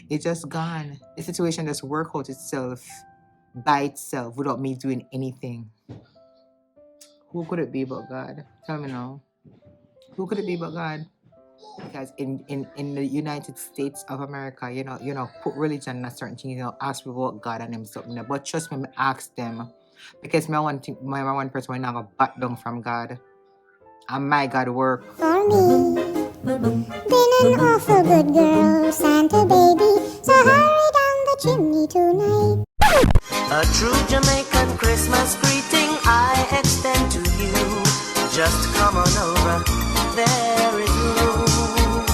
It's just gone. The situation just work out itself by itself without me doing anything. Who could it be but God? Tell me now. Who could it be but God? Because in the United States of America, put religion in a certain thing, ask people about God and them something. But trust me, ask them. Because my one person will not go back down from God. And my God work. For me, been an awful good girl, Santa baby, so hurry down the chimney tonight. A true Jamaican Christmas greeting I extend to you. Just come on over, there is room.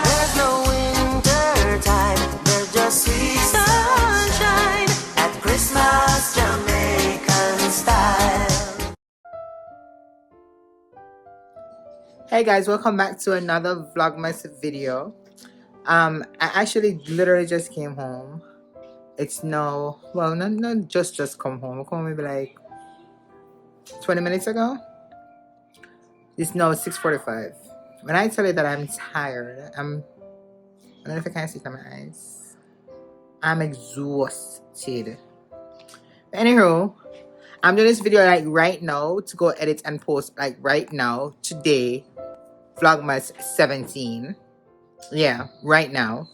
There's no winter time, there's just sweet sunshine at Christmas Jamaican style. Hey guys, welcome back to another Vlogmas video. I actually literally just came home. It's now, well, not just come home. I come home maybe like 20 minutes ago. It's now 6:45. When I tell you that I'm tired, I don't know if I can see it in my eyes. I'm exhausted. Anywho, I'm doing this video like right now to go edit and post like right now, today, Vlogmas 17. Yeah, right now.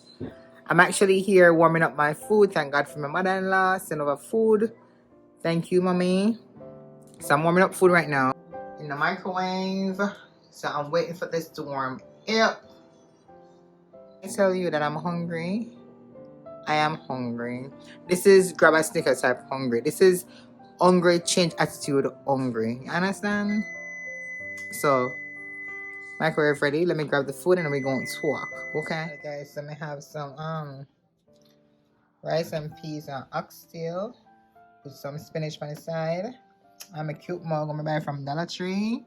I'm actually here warming up my food. Thank God for my mother-in-law. Send over food. Thank you, mommy. So I'm warming up food right now in the microwave. So I'm waiting for this to warm up. I tell you that I'm hungry. I am hungry. This is grab a snicker type hungry. This is hungry change attitude hungry. You understand? So microwave ready. Let me grab the food and then we're going to talk. Okay? Alright guys, let me have some rice and peas and oxtail with some spinach on the side. I'm a cute mug I'm gonna buy from Dollar Tree.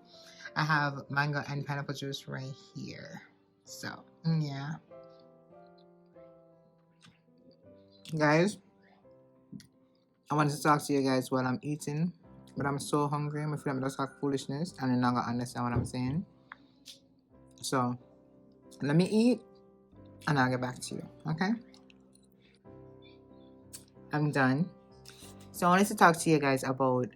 I have mango and pineapple juice right here. So yeah, guys, I wanted to talk to you guys while I'm eating, but I'm so hungry. I feel like I'm just talk foolishness and you're not gonna understand what I'm saying. So let me eat and I'll get back to you. Okay, I'm done. So I wanted to talk to you guys about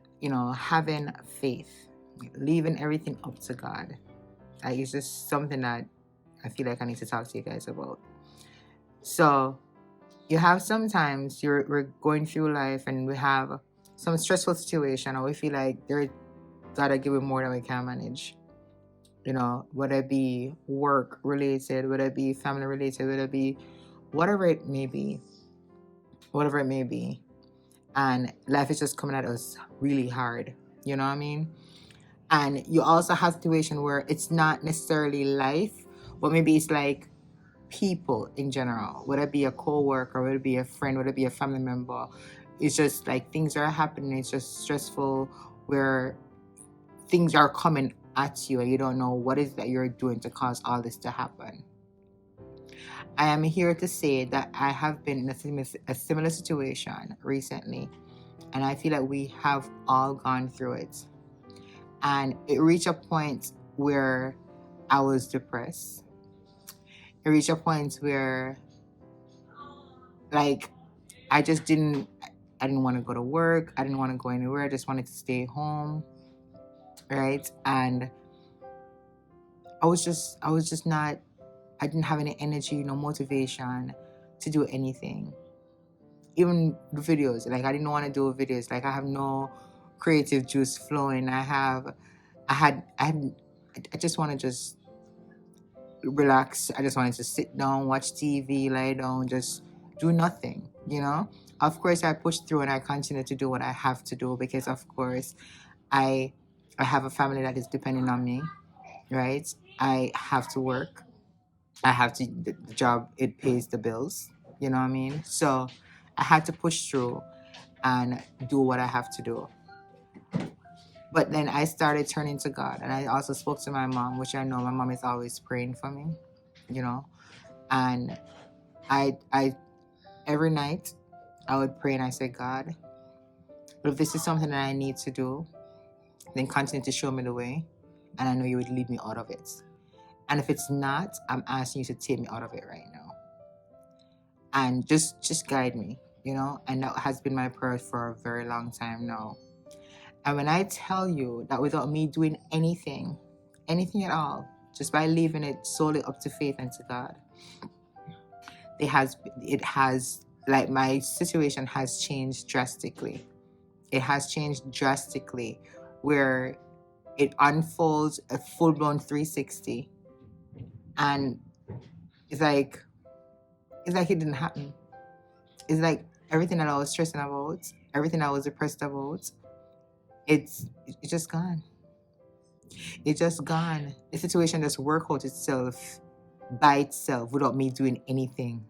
having faith, leaving everything up to God. It's just something that I feel like I need to talk to you guys about. So you have sometimes we're going through life and we have some stressful situation, or we feel like gotta give it more than we can manage. Whether it be work related, whether it be family related, whether it be whatever it may be, and life is just coming at us really hard. You know what I mean? And you also have a situation where it's not necessarily life, but maybe it's like people in general, whether it be a co-worker, whether it be a friend, whether it be a family member. It's just like things are happening. It's just stressful where things are coming at you and you don't know what is that you're doing to cause all this to happen. I am here to say that I have been in a similar situation recently, and I feel like we have all gone through it. And it reached a point where I was depressed. It reached a point where, like, I didn't want to go to work. I didn't want to go anywhere. I just wanted to stay home, right? And I didn't have any energy, no motivation to do anything. Even the videos, like I didn't want to do videos. Like I have no creative juice flowing. I just want to just relax. I just wanted to sit down, watch TV, lie down, just do nothing, Of course, I pushed through and I continue to do what I have to do because, of course, I have a family that is depending on me, right? I have to work. The job, it pays the bills, you know what I mean? So I had to push through and do what I have to do. But then I started turning to God, and I also spoke to my mom, which I know my mom is always praying for me, and I every night I would pray and I said, God, if this is something that I need to do, then continue to show me the way, and I know you would lead me out of it. And if it's not, I'm asking you to take me out of it right now. and just guide me, you know. And that has been my prayer for a very long time now. And when I tell you that without me doing anything at all, just by leaving it solely up to faith and to God, it has like my situation has changed drastically. It has changed drastically, where it unfolds a full-blown 360, and it's like it didn't happen. It's like everything that I was stressing about, everything I was depressed about, it's just gone. It's just gone. The situation just work out itself by itself without me doing anything.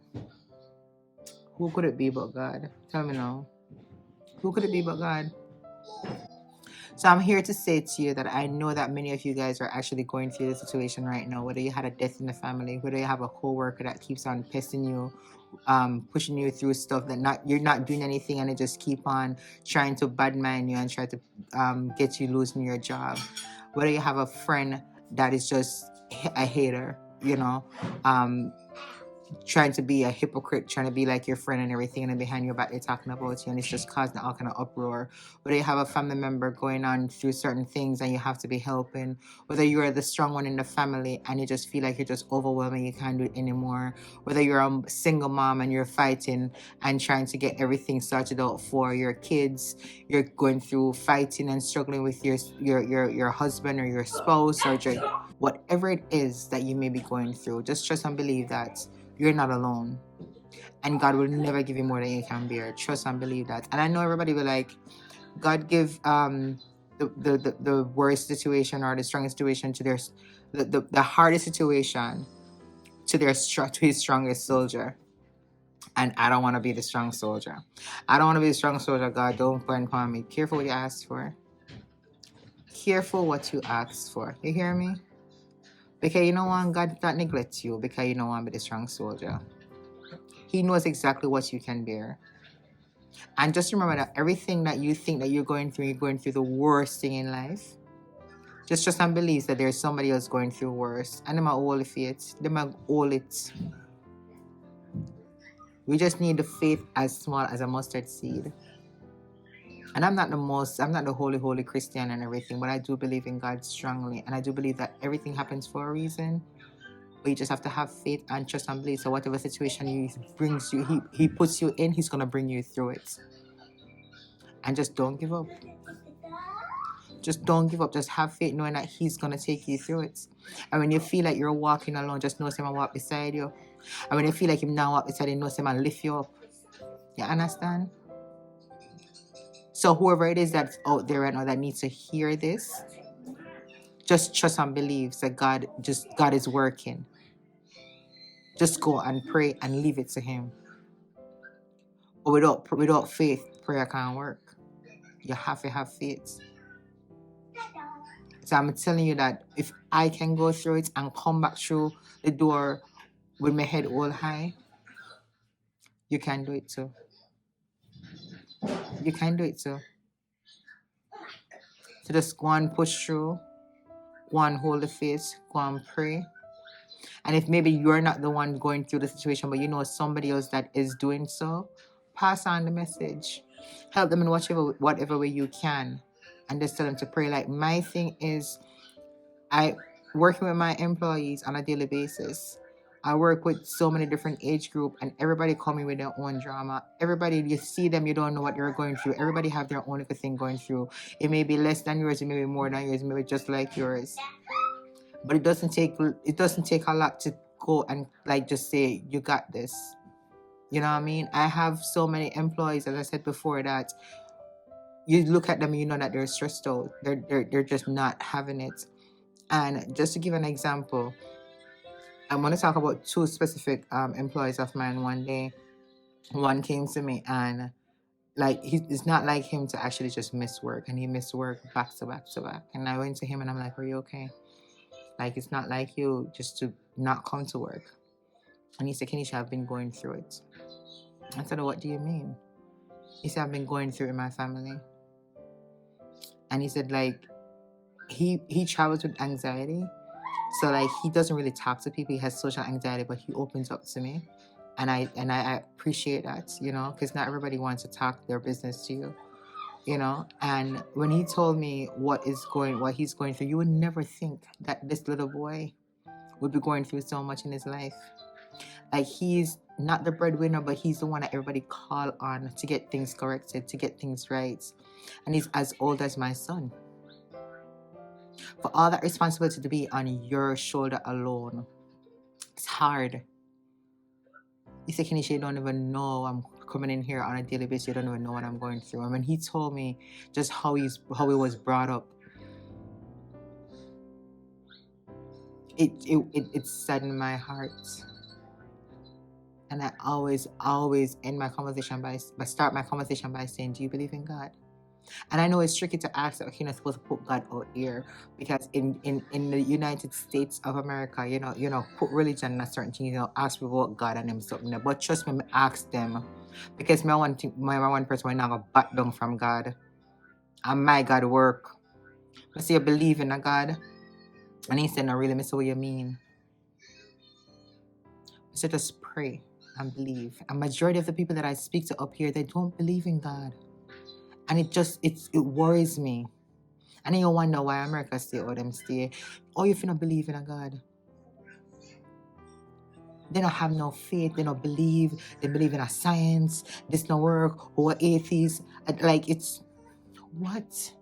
Who could it be but God? Tell me now. Who could it be but God? So I'm here to say to you that I know that many of you guys are actually going through the situation right now. Whether you had a death in the family, whether you have a coworker that keeps on pestering you, pushing you through stuff that you're not doing anything, and they just keep on trying to badmine you and try to get you losing your job. Whether you have a friend that is just a hater, you know, trying to be a hypocrite, trying to be like your friend and everything, and then behind your back they're talking about you, and it's just causing all kind of uproar. Whether you have a family member going on through certain things and you have to be helping, whether you are the strong one in the family and you just feel like you're just overwhelming, you can't do it anymore, whether you're a single mom and you're fighting and trying to get everything sorted out for your kids, you're going through fighting and struggling with your husband or your spouse, or just whatever it is that you may be going through, just trust and believe that you're not alone, and God will never give you more than you can bear. Trust and believe that. And I know everybody will like, God give the worst situation or the strongest situation to the hardest situation to his strongest soldier. And I don't want to be the strong soldier. I don't want to be the strong soldier. God, don't put upon me. Careful what you ask for. Careful what you ask for. You hear me? Because you know what, God not neglect you, because you don't want to be the strong soldier. He knows exactly what you can bear. And just remember that everything that you think that you're going through the worst thing in life. Just trust and believe that there's somebody else going through worse. And they might all faith. They might all it. We just need the faith as small as a mustard seed. And I'm not the holy Christian and everything, but I do believe in God strongly. And I do believe that everything happens for a reason. But you just have to have faith and trust and believe. So whatever situation he puts you in, he's going to bring you through it. And just don't give up. Just don't give up. Just have faith knowing that he's going to take you through it. And when you feel like you're walking alone, just know someone walk beside you. And when you feel like you're not walk beside you, know someone lift you up. You understand? So whoever it is that's out there right now that needs to hear this, just trust and believe that God is working. Just go and pray and leave it to him. But without faith, prayer can't work. You have to have faith. So I'm telling you that if I can go through it and come back through the door with my head all high, you can do it too. You can do it too. So just go and push through, go and hold the faith, go and pray. And if maybe you're not the one going through the situation, but you know somebody else that is doing so, pass on the message. Help them in whatever way you can. And just tell them to pray. Like, my thing is, I working with my employees on a daily basis. I work with so many different age group, and everybody coming with their own drama. Everybody, you see them, you don't know what they're going through. Everybody have their own little thing going through. It may be less than yours, it may be more than yours, it may be just like yours. But it doesn't take a lot to go and like just say you got this. You know what I mean? I have so many employees, as I said before, that you look at them and you know that they're stressed out. They're just not having it. And just to give an example, I'm going to talk about two specific employees of mine. One day, one came to me and like it's not like him to actually just miss work, and he missed work back to back to back. And I went to him and I'm like, "Are you okay? Like, it's not like you just to not come to work." And he said, "Keneisha, I've been going through it." I said, "What do you mean?" He said, "I've been going through it in my family." And he said, like, he travels with anxiety. So, like, he doesn't really talk to people. He has social anxiety, but he opens up to me. And I appreciate that, you know, because not everybody wants to talk their business to you, you know. And when he told me what he's going through, you would never think that this little boy would be going through so much in his life. Like, he's not the breadwinner, but he's the one that everybody call on to get things corrected, to get things right. And he's as old as my son. For all that responsibility to be on your shoulder alone, it's hard. He said, Keneisha, you don't even know I'm coming in here on a daily basis. You don't even know what I'm going through. And when he told me just how he was brought up, it saddened my heart. And I always end my conversation by saying, do you believe in God? And I know it's tricky to ask, okay, you're not supposed to put God out here, because in the United States of America, you know, put religion in a certain thing, you know, ask people about God and them something there. But trust me, ask them, because my one person will not go back down from God. And my God work. I say you believe in a God, and he said, no, really, I say what you mean. So just pray and believe. A majority of the people that I speak to up here, they don't believe in God. And it worries me. And then you wonder why America stay or them stay. Or if you don't believe in a God. They don't have no faith. They don't believe. They believe in a science. This don't work. Or atheists. Like, it's what?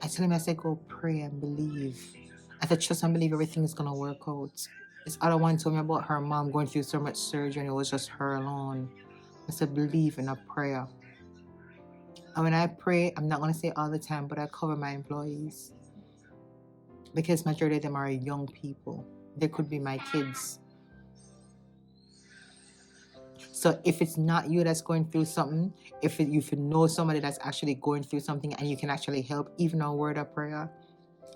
I tell him, I say, go pray and believe. I said, trust and believe everything is gonna work out. This other one told me about her mom going through so much surgery and it was just her alone. I said, believe in a prayer. And when I pray, I'm not going to say all the time, but I cover my employees. Because majority of them are young people. They could be my kids. So if it's not you that's going through something, if you know somebody that's actually going through something and you can actually help, even a word of prayer,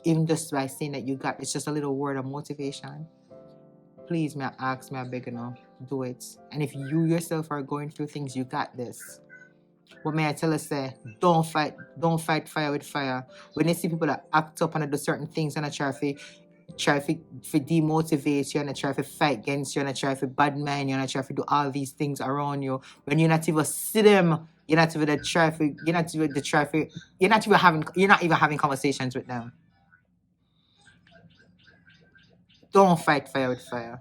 even just by saying that you got, it's just a little word of motivation. Please, may I ask, may I beg you, do it. And if you yourself are going through things, you got this. What may I tell us? Say, don't fight fire with fire. When you see people that act up and do certain things and try to demotivate you and try to fight against you and try to bad mind you and try to do all these things around you, when you're not even see them, you're not even having conversations with them. Don't fight fire with fire.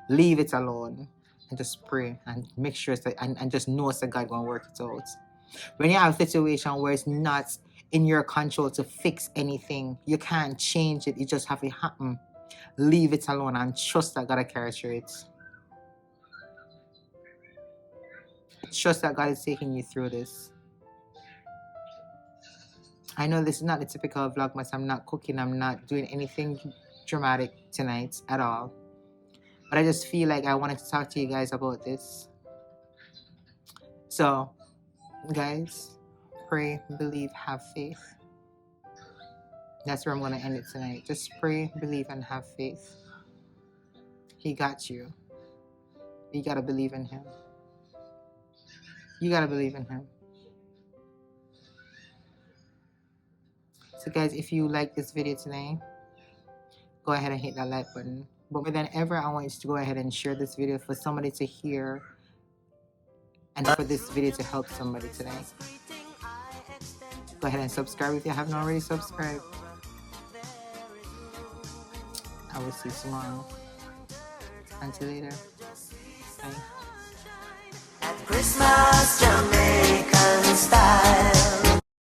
Leave it alone and just pray and make sure and just know that God gonna work it out. When you have a situation where it's not in your control to fix anything, you can't change it, it just have to happen. Leave it alone and trust that God will carry through it. Trust that God is taking you through this. I know this is not the typical Vlogmas. I'm not cooking. I'm not doing anything dramatic tonight at all. But I just feel like I wanted to talk to you guys about this. So, guys, pray, believe, have faith. That's where I'm going to end it tonight. Just pray, believe, and have faith. He got you. You got to believe in him. You got to believe in him. So, guys, if you like this video tonight, go ahead and hit that like button. But more than ever, I want you to go ahead and share this video for somebody to hear and for this video to help somebody today. Go ahead and subscribe if you haven't already subscribed. I will see you tomorrow. Until later.